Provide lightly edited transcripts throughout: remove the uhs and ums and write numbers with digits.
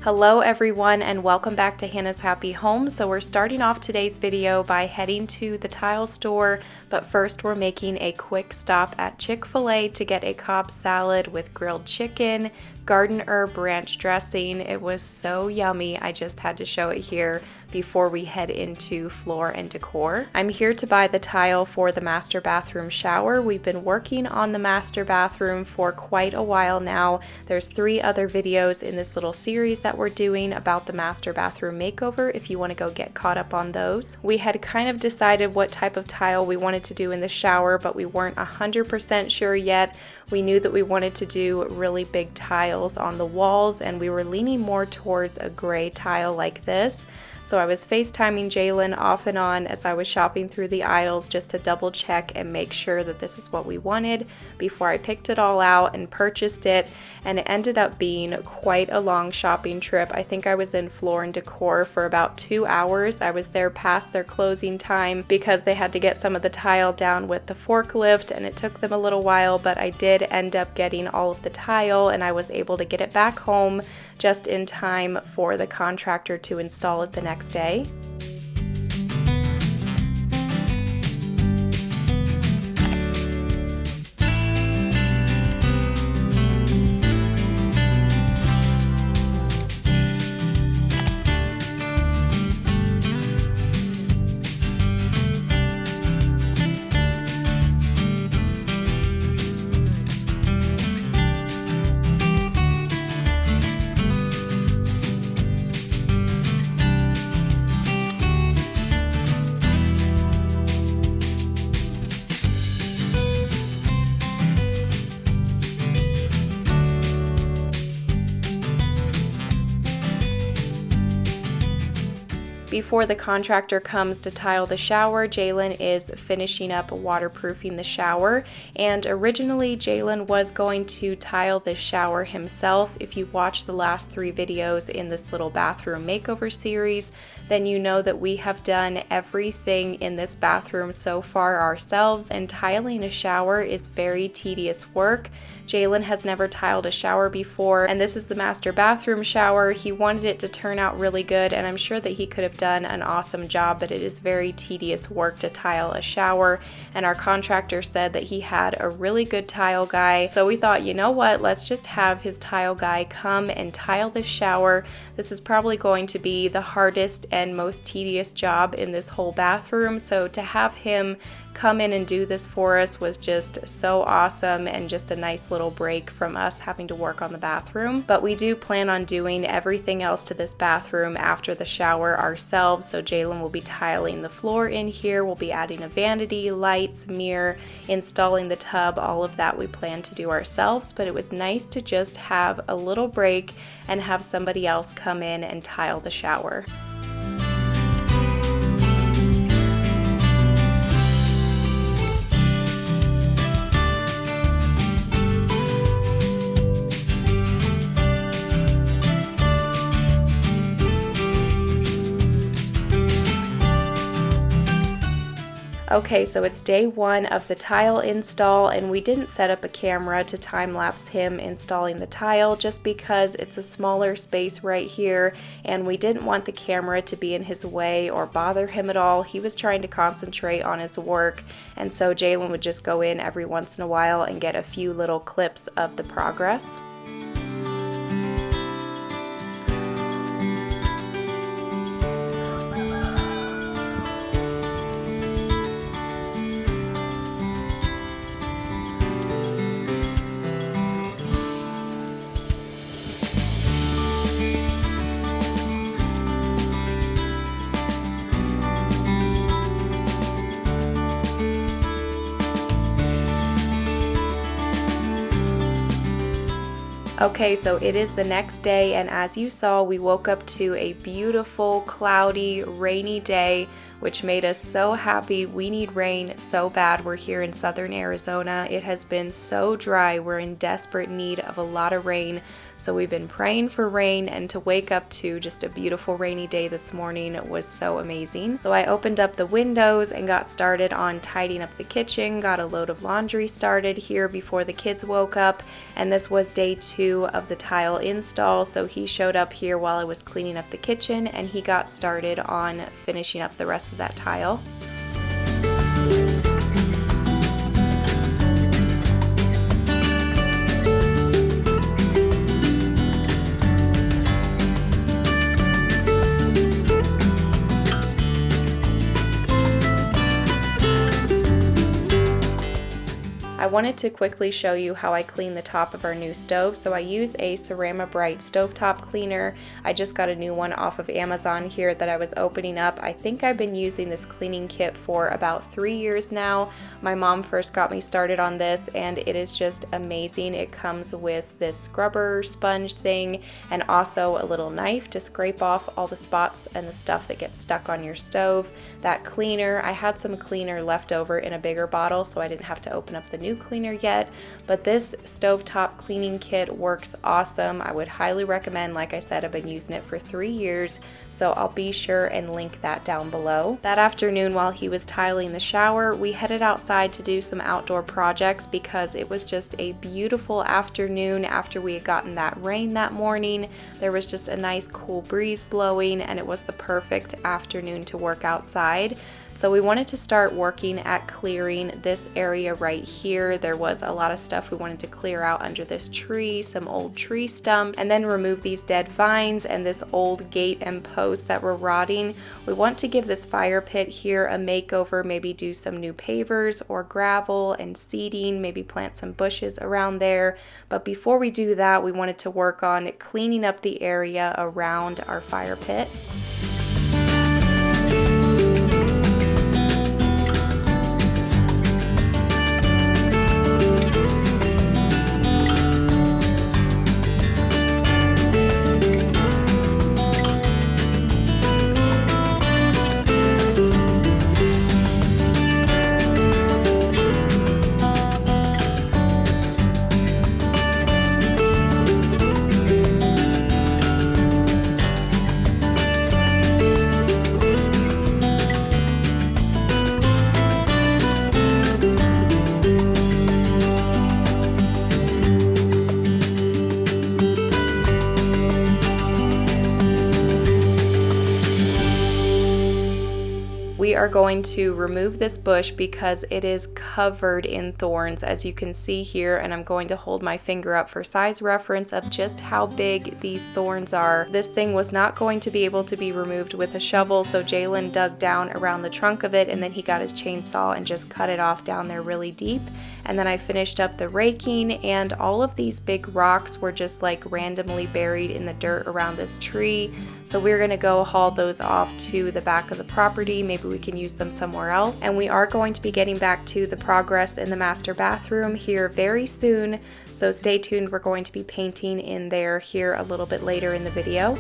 Hello everyone and welcome back to Hannah's Happy Home. So we're starting off today's video by heading to the tile store, but first we're making a quick stop at Chick-fil-A to get a Cobb salad with grilled chicken, garden herb ranch dressing. It was so yummy. I just had to show it here before we head into floor and decor. I'm here to buy the tile for the master bathroom shower. We've been working on the master bathroom for quite a while now. There's 3 other videos in this little series that we're doing about the master bathroom makeover if you want to go get caught up on those. We had kind of decided what type of tile we wanted to do in the shower, but we weren't 100% sure yet. We knew that we wanted to do really big tiles on the walls, and we were leaning more towards a gray tile like this. So I was FaceTiming Jalen off and on as I was shopping through the aisles just to double check and make sure that this is what we wanted before I picked it all out and purchased it. And it ended up being quite a long shopping trip. I think I was in floor and decor for about 2 hours. I was there past their closing time because they had to get some of the tile down with the forklift, and it took them a little while, but I did end up getting all of the tile and I was able to get it back home just in time for the contractor to install it the next day. Before the contractor comes to tile the shower, Jalen is finishing up waterproofing the shower. And originally, Jalen was going to tile the shower himself. If you watch the last 3 videos in this little bathroom makeover series, then you know that we have done everything in this bathroom so far ourselves, and tiling a shower is very tedious work. Jalen has never tiled a shower before, and this is the master bathroom shower. He wanted it to turn out really good, and I'm sure that he could have done an awesome job, but it is very tedious work to tile a shower, and our contractor said that he had a really good tile guy. So we thought, you know what, let's just have his tile guy come and tile the shower. This is probably going to be the hardest and most tedious job in this whole bathroom, so to have him come in and do this for us was just so awesome and just a nice little break from us having to work on the bathroom. But we do plan on doing everything else to this bathroom after the shower ourselves. So Jalen will be tiling the floor in here, we'll be adding a vanity, lights, mirror, installing the tub, all of that we plan to do ourselves. But it was nice to just have a little break and have somebody else come in and tile the shower. Okay, so it's day 1 of the tile install, and we didn't set up a camera to time-lapse him installing the tile just because it's a smaller space right here, and we didn't want the camera to be in his way or bother him at all. He was trying to concentrate on his work, and so Jalen would just go in every once in a while and get a few little clips of the progress. Okay, so it is the next day, and as you saw, we woke up to a beautiful, cloudy, rainy day which made us so happy. We need rain so bad. We're here in southern Arizona. It has been so dry. We're in desperate need of a lot of rain. So we've been praying for rain, and to wake up to just a beautiful rainy day this morning was so amazing. So I opened up the windows and got started on tidying up the kitchen, got a load of laundry started here before the kids woke up, and this was day 2 of the tile install. So he showed up here while I was cleaning up the kitchen, and he got started on finishing up the rest of that tile. I wanted to quickly show you how I clean the top of our new stove. So I use a Cerama Bright stovetop cleaner. I just got a new one off of Amazon here that I was opening up. I think I've been using this cleaning kit for about 3 years now. My mom first got me started on this, and it is just amazing. It comes with this scrubber sponge thing and also a little knife to scrape off all the spots and the stuff that gets stuck on your stove. That cleaner, I had some cleaner left over in a bigger bottle, so I didn't have to open up the new cleaner yet, but this stovetop cleaning kit works awesome. I would highly recommend. Like I said, I've been using it for 3 years, so I'll be sure and link that down below. That afternoon, while he was tiling the shower, we headed outside to do some outdoor projects because it was just a beautiful afternoon after we had gotten that rain that morning. There was just a nice cool breeze blowing, and it was the perfect afternoon to work outside. So we wanted to start working at clearing this area right here. There was a lot of stuff we wanted to clear out under this tree, some old tree stumps, and then remove these dead vines and this old gate and post that were rotting. We want to give this fire pit here a makeover, maybe do some new pavers or gravel and seeding, maybe plant some bushes around there. But before we do that, we wanted to work on cleaning up the area around our fire pit. We are going to remove this bush because it is covered in thorns, as you can see here, and I'm going to hold my finger up for size reference of just how big these thorns are. This thing was not going to be able to be removed with a shovel, so Jalen dug down around the trunk of it, and then he got his chainsaw and just cut it off down there really deep. And then I finished up the raking, and all of these big rocks were just like randomly buried in the dirt around this tree. So we're gonna go haul those off to the back of the property. Maybe we can use them somewhere else. And we are going to be getting back to the progress in the master bathroom here very soon. So stay tuned. We're going to be painting in there here a little bit later in the video.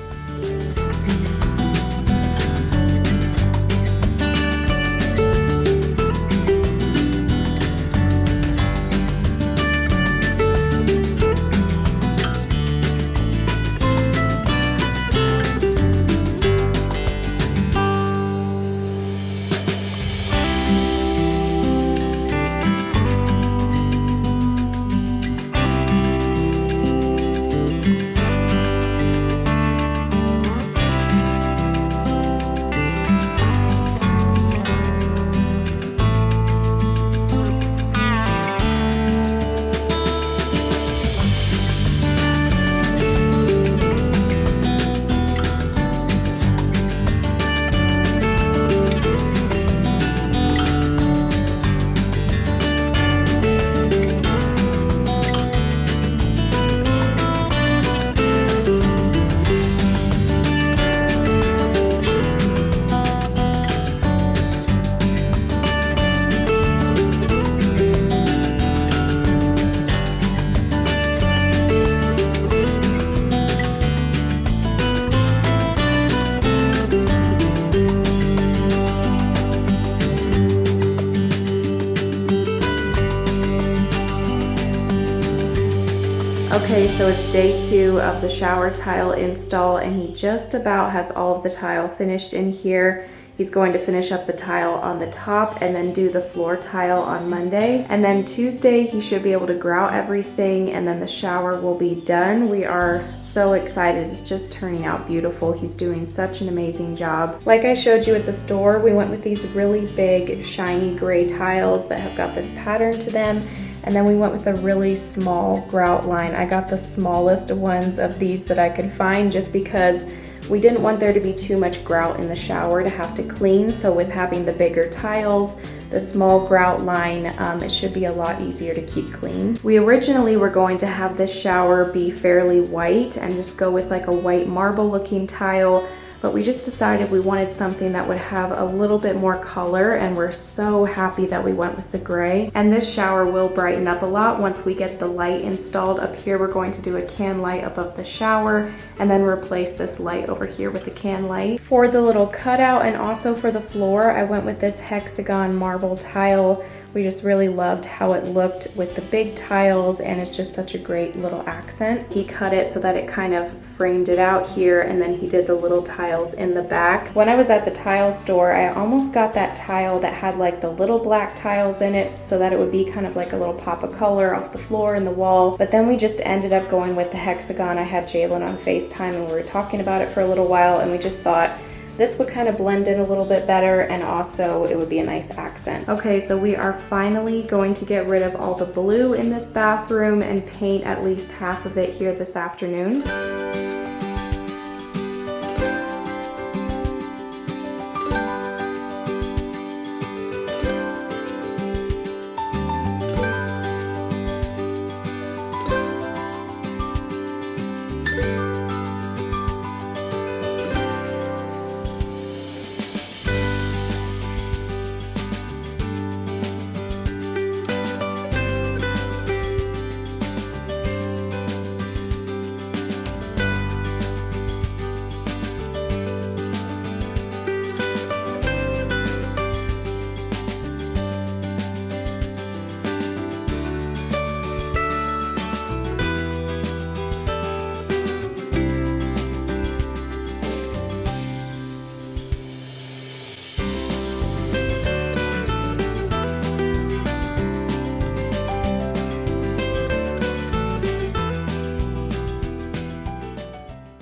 Okay, so it's day 2 of the shower tile install, and he just about has all of the tile finished in here. He's going to finish up the tile on the top and then do the floor tile on Monday. And then Tuesday, he should be able to grout everything, and then the shower will be done. We are so excited. It's just turning out beautiful. He's doing such an amazing job. Like I showed you at the store, we went with these really big, shiny gray tiles that have got this pattern to them. And then we went with a really small grout line. I got the smallest ones of these that I could find just because we didn't want there to be too much grout in the shower to have to clean. So with having the bigger tiles, the small grout line, it should be a lot easier to keep clean. We originally were going to have this shower be fairly white and just go with like a white marble looking tile, but we just decided we wanted something that would have a little bit more color, and we're so happy that we went with the gray. And this shower will brighten up a lot once we get the light installed. Up here we're going to do a can light above the shower and then replace this light over here with the can light. For the little cutout and also for the floor, I went with this hexagon marble tile. We just really loved how it looked with the big tiles, and it's just such a great little accent. He cut it so that it kind of framed it out here, and then he did the little tiles in the back. When I was at the tile store, I almost got that tile that had like the little black tiles in it so that it would be kind of like a little pop of color off the floor and the wall. But then we just ended up going with the hexagon. I had Jalen on FaceTime and we were talking about it for a little while, and we just thought this would kind of blend in a little bit better, and also it would be a nice accent. Okay, so we are finally going to get rid of all the blue in this bathroom and paint at least half of it here this afternoon.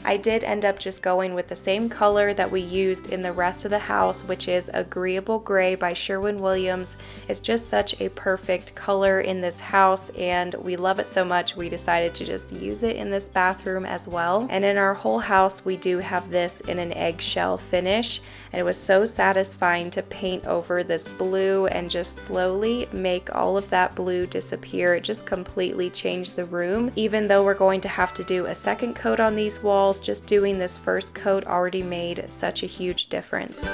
I did end up just going with the same color that we used in the rest of the house, which is Agreeable Gray by Sherwin-Williams. It's just such a perfect color in this house, and we love it so much we decided to just use it in this bathroom as well. And in our whole house we do have this in an eggshell finish, and it was so satisfying to paint over this blue and just slowly make all of that blue disappear. It just completely changed the room. Even though we're going to have to do a second coat on these walls, just doing this first coat already made such a huge difference.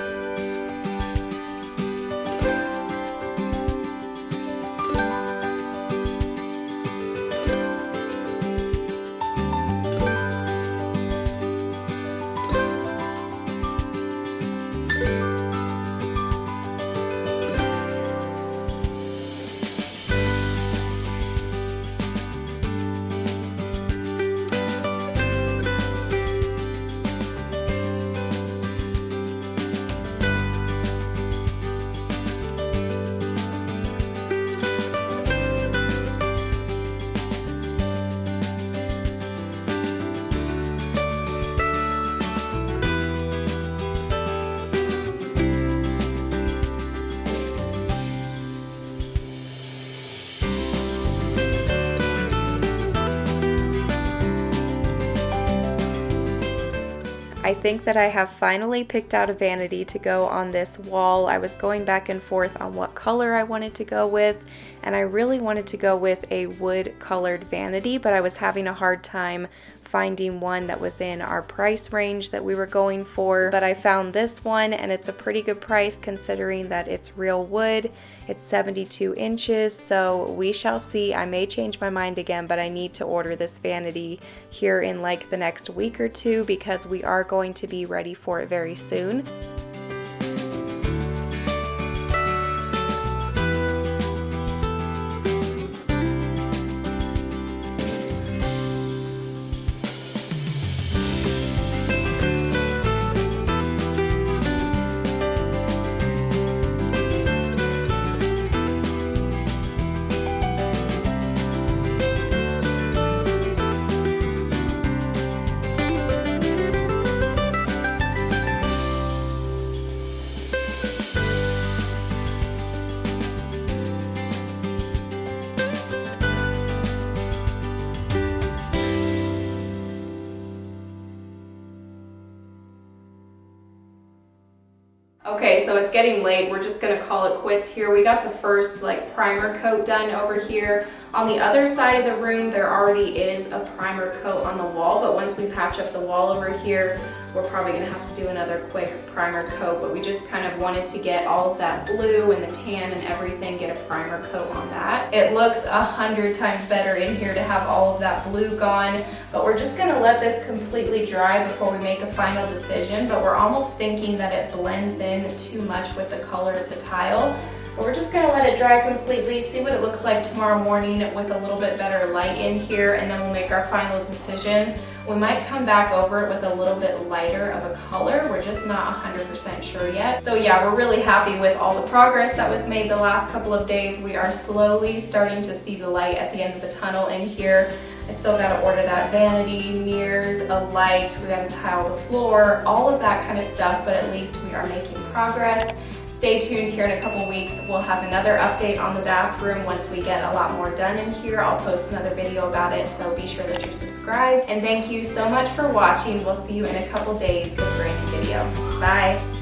I think that I have finally picked out a vanity to go on this wall. I was going back and forth on what color I wanted to go with, and I really wanted to go with a wood colored vanity, but I was having a hard time finding one that was in our price range that we were going for. But I found this one, and it's a pretty good price considering that it's real wood. It's 72 inches, so we shall see. I may change my mind again, but I need to order this vanity here in like the next week or two because we are going to be ready for it very soon. Okay, so it's getting late. We're just gonna call it quits here. We got the first like primer coat done over here. On the other side of the room, there already is a primer coat on the wall, but once we patch up the wall over here, we're probably gonna have to do another quick primer coat, but we just kind of wanted to get all of that blue and the tan and everything, get a primer coat on that. It looks 100 times better in here to have all of that blue gone, but we're just gonna let this completely dry before we make a final decision, but we're almost thinking that it blends in too much with the color of the tile. But we're just gonna let it dry completely, see what it looks like tomorrow morning with a little bit better light in here, and then we'll make our final decision. We might come back over it with a little bit lighter of a color. We're just not 100% sure yet. So yeah, we're really happy with all the progress that was made the last couple of days. We are slowly starting to see the light at the end of the tunnel in here. I still gotta order that vanity, mirrors, a light, we gotta tile the floor, all of that kind of stuff, but at least we are making progress. Stay tuned here in a couple weeks. We'll have another update on the bathroom once we get a lot more done in here. I'll post another video about it, so be sure that you're subscribed. And thank you so much for watching. We'll see you in a couple days with a brand new video. Bye.